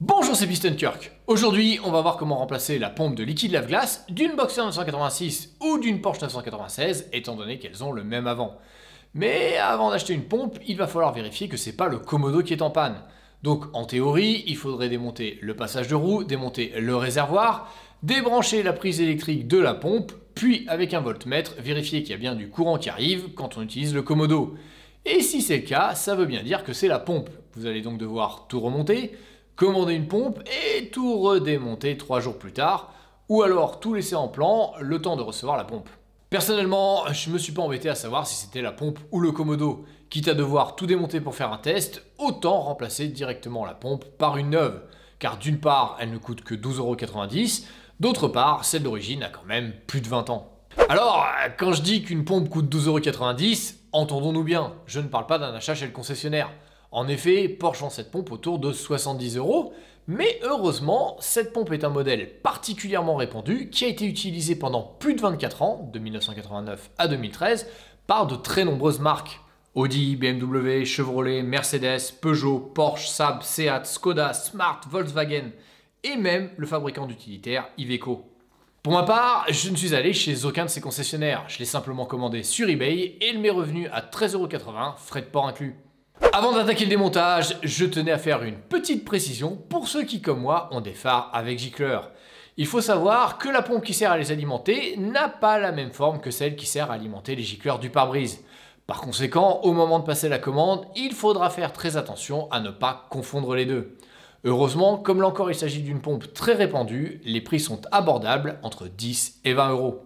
Bonjour, c'est Piston Kirk. Aujourd'hui, on va voir comment remplacer la pompe de liquide lave-glace d'une Boxer 986 ou d'une Porsche 996, étant donné qu'elles ont le même avant. Mais avant d'acheter une pompe, il va falloir vérifier que c'est pas le commodo qui est en panne. Donc en théorie, il faudrait démonter le passage de roue, démonter le réservoir, débrancher la prise électrique de la pompe, puis avec un voltmètre, vérifier qu'il y a bien du courant qui arrive quand on utilise le commodo. Et si c'est le cas, ça veut bien dire que c'est la pompe. Vous allez donc devoir tout remonter, commander une pompe et tout redémonter 3 jours plus tard, ou alors tout laisser en plan le temps de recevoir la pompe. Personnellement, je me suis pas embêté à savoir si c'était la pompe ou le commodo. Quitte à devoir tout démonter pour faire un test, autant remplacer directement la pompe par une neuve. Car d'une part, elle ne coûte que 12,90 €, d'autre part, celle d'origine a quand même plus de 20 ans. Alors, quand je dis qu'une pompe coûte 12,90 €, entendons-nous bien, je ne parle pas d'un achat chez le concessionnaire. En effet, Porsche vend cette pompe autour de 70 €, mais heureusement, cette pompe est un modèle particulièrement répandu qui a été utilisé pendant plus de 24 ans, de 1989 à 2013, par de très nombreuses marques. Audi, BMW, Chevrolet, Mercedes, Peugeot, Porsche, Saab, Seat, Skoda, Smart, Volkswagen et même le fabricant d'utilitaires Iveco. Pour ma part, je ne suis allé chez aucun de ces concessionnaires, je l'ai simplement commandé sur eBay et il m'est revenu à 13,80 €, frais de port inclus. Avant d'attaquer le démontage, je tenais à faire une petite précision pour ceux qui, comme moi, ont des phares avec gicleur. Il faut savoir que la pompe qui sert à les alimenter n'a pas la même forme que celle qui sert à alimenter les gicleurs du pare-brise. Par conséquent, au moment de passer la commande, il faudra faire très attention à ne pas confondre les deux. Heureusement, comme là encore il s'agit d'une pompe très répandue, les prix sont abordables entre 10 et 20 €.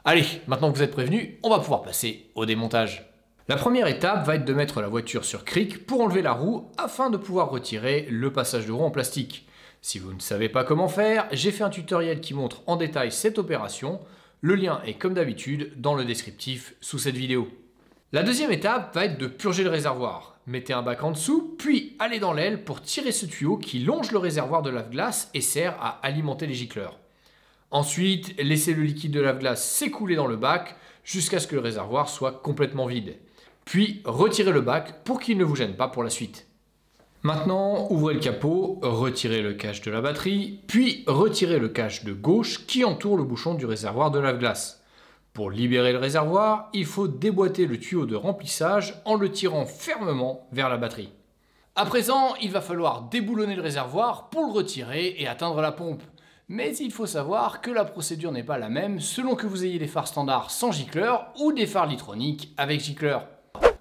Allez, maintenant que vous êtes prévenus, on va pouvoir passer au démontage. La première étape va être de mettre la voiture sur cric pour enlever la roue afin de pouvoir retirer le passage de roue en plastique. Si vous ne savez pas comment faire, j'ai fait un tutoriel qui montre en détail cette opération. Le lien est comme d'habitude dans le descriptif sous cette vidéo. La deuxième étape va être de purger le réservoir. Mettez un bac en dessous, puis allez dans l'aile pour tirer ce tuyau qui longe le réservoir de lave-glace et sert à alimenter les gicleurs. Ensuite, laissez le liquide de lave-glace s'écouler dans le bac jusqu'à ce que le réservoir soit complètement vide. Puis retirez le bac pour qu'il ne vous gêne pas pour la suite. Maintenant, ouvrez le capot, retirez le cache de la batterie, puis retirez le cache de gauche qui entoure le bouchon du réservoir de lave-glace. Pour libérer le réservoir, il faut déboîter le tuyau de remplissage en le tirant fermement vers la batterie. À présent, il va falloir déboulonner le réservoir pour le retirer et atteindre la pompe. Mais il faut savoir que la procédure n'est pas la même selon que vous ayez des phares standards sans gicleur ou des phares Litronic avec gicleur.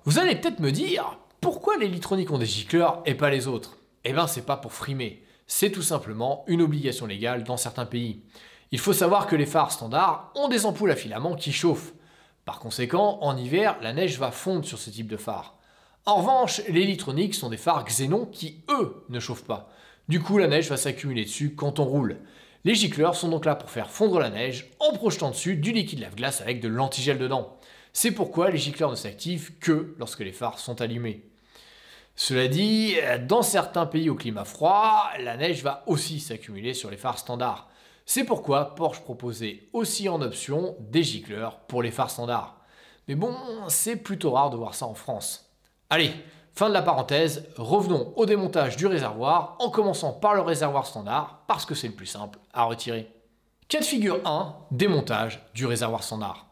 Vous allez peut-être me dire, pourquoi les Litronic ont des gicleurs et pas les autres? Eh ben c'est pas pour frimer, c'est tout simplement une obligation légale dans certains pays. Il faut savoir que les phares standards ont des ampoules à filaments qui chauffent. Par conséquent, en hiver, la neige va fondre sur ce type de phare. En revanche, les Litronic sont des phares xénon qui, eux, ne chauffent pas. Du coup, la neige va s'accumuler dessus quand on roule. Les gicleurs sont donc là pour faire fondre la neige en projetant dessus du liquide lave-glace avec de l'antigel dedans. C'est pourquoi les gicleurs ne s'activent que lorsque les phares sont allumés. Cela dit, dans certains pays au climat froid, la neige va aussi s'accumuler sur les phares standards. C'est pourquoi Porsche proposait aussi en option des gicleurs pour les phares standards. Mais bon, c'est plutôt rare de voir ça en France. Allez, fin de la parenthèse, revenons au démontage du réservoir en commençant par le réservoir standard parce que c'est le plus simple à retirer. Cas de figure 1, démontage du réservoir standard.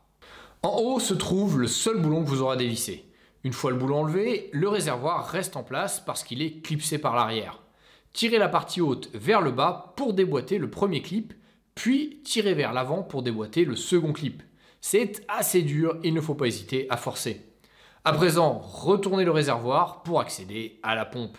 En haut se trouve le seul boulon que vous aurez dévissé. Une fois le boulon enlevé, le réservoir reste en place parce qu'il est clipsé par l'arrière. Tirez la partie haute vers le bas pour déboîter le premier clip, puis tirez vers l'avant pour déboîter le second clip. C'est assez dur, il ne faut pas hésiter à forcer. À présent, retournez le réservoir pour accéder à la pompe.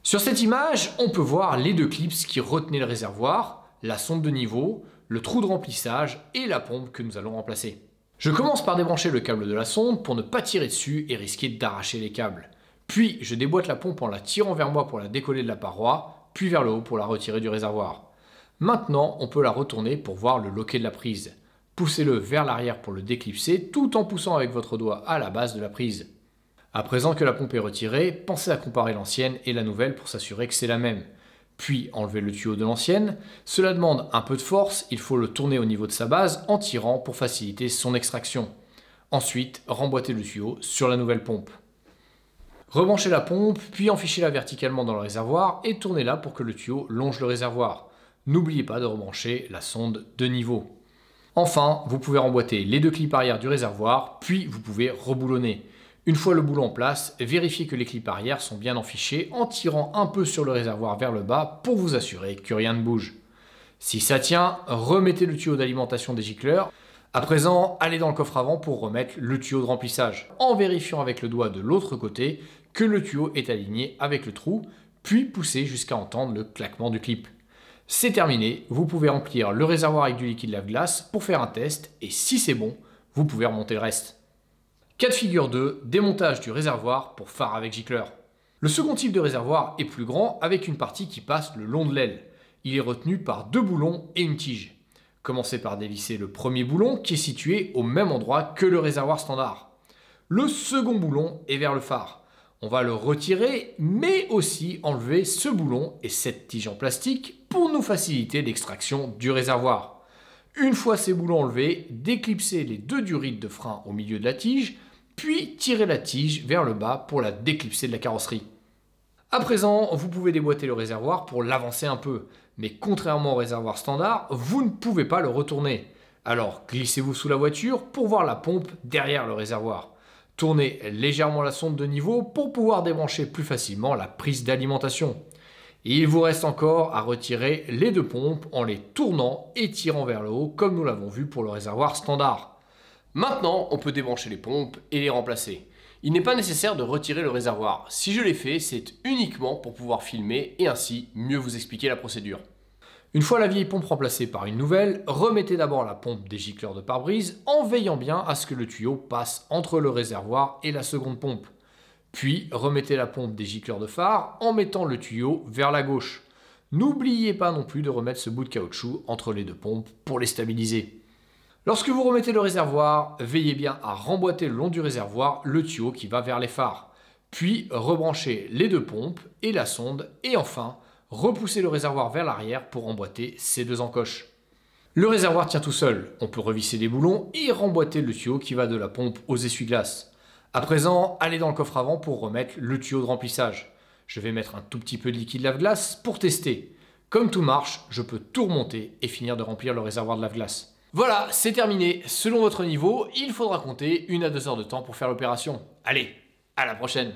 Sur cette image, on peut voir les deux clips qui retenaient le réservoir, la sonde de niveau, le trou de remplissage et la pompe que nous allons remplacer. Je commence par débrancher le câble de la sonde pour ne pas tirer dessus et risquer d'arracher les câbles. Puis je déboîte la pompe en la tirant vers moi pour la décoller de la paroi, puis vers le haut pour la retirer du réservoir. Maintenant, on peut la retourner pour voir le loquet de la prise. Poussez-le vers l'arrière pour le déclipser tout en poussant avec votre doigt à la base de la prise. À présent que la pompe est retirée, pensez à comparer l'ancienne et la nouvelle pour s'assurer que c'est la même. Puis enlevez le tuyau de l'ancienne. Cela demande un peu de force, il faut le tourner au niveau de sa base en tirant pour faciliter son extraction. Ensuite, remboîtez le tuyau sur la nouvelle pompe. Rebranchez la pompe, puis enfichez-la verticalement dans le réservoir et tournez-la pour que le tuyau longe le réservoir. N'oubliez pas de rebrancher la sonde de niveau. Enfin, vous pouvez remboîter les deux clips arrière du réservoir, puis vous pouvez reboulonner. Une fois le boulon en place, vérifiez que les clips arrière sont bien enfichés en tirant un peu sur le réservoir vers le bas pour vous assurer que rien ne bouge. Si ça tient, remettez le tuyau d'alimentation des gicleurs. À présent, allez dans le coffre avant pour remettre le tuyau de remplissage, en vérifiant avec le doigt de l'autre côté que le tuyau est aligné avec le trou, puis poussez jusqu'à entendre le claquement du clip. C'est terminé, vous pouvez remplir le réservoir avec du liquide lave-glace pour faire un test, et si c'est bon, vous pouvez remonter le reste. Cas de figure 2, démontage du réservoir pour phare avec gicleur. Le second type de réservoir est plus grand avec une partie qui passe le long de l'aile. Il est retenu par deux boulons et une tige. Commencez par dévisser le premier boulon qui est situé au même endroit que le réservoir standard. Le second boulon est vers le phare. On va le retirer, mais aussi enlever ce boulon et cette tige en plastique pour nous faciliter l'extraction du réservoir. Une fois ces boulons enlevés, déclipsez les deux durites de frein au milieu de la tige, puis tirez la tige vers le bas pour la déclipser de la carrosserie. À présent, vous pouvez déboîter le réservoir pour l'avancer un peu, mais contrairement au réservoir standard, vous ne pouvez pas le retourner. Alors glissez-vous sous la voiture pour voir la pompe derrière le réservoir. Tournez légèrement la sonde de niveau pour pouvoir débrancher plus facilement la prise d'alimentation. Et il vous reste encore à retirer les deux pompes en les tournant et tirant vers le haut comme nous l'avons vu pour le réservoir standard. Maintenant, on peut débrancher les pompes et les remplacer. Il n'est pas nécessaire de retirer le réservoir. Si je l'ai fait, c'est uniquement pour pouvoir filmer et ainsi mieux vous expliquer la procédure. Une fois la vieille pompe remplacée par une nouvelle, remettez d'abord la pompe des gicleurs de pare-brise en veillant bien à ce que le tuyau passe entre le réservoir et la seconde pompe. Puis remettez la pompe des gicleurs de phare en mettant le tuyau vers la gauche. N'oubliez pas non plus de remettre ce bout de caoutchouc entre les deux pompes pour les stabiliser. Lorsque vous remettez le réservoir, veillez bien à remboîter le long du réservoir le tuyau qui va vers les phares. Puis rebranchez les deux pompes et la sonde et enfin, repoussez le réservoir vers l'arrière pour emboîter ces deux encoches. Le réservoir tient tout seul, on peut revisser les boulons et remboîter le tuyau qui va de la pompe aux essuie-glaces. À présent, allez dans le coffre avant pour remettre le tuyau de remplissage. Je vais mettre un tout petit peu de liquide lave-glace pour tester. Comme tout marche, je peux tout remonter et finir de remplir le réservoir de lave-glace. Voilà, c'est terminé. Selon votre niveau, il faudra compter 1 à 2 heures de temps pour faire l'opération. Allez, à la prochaine!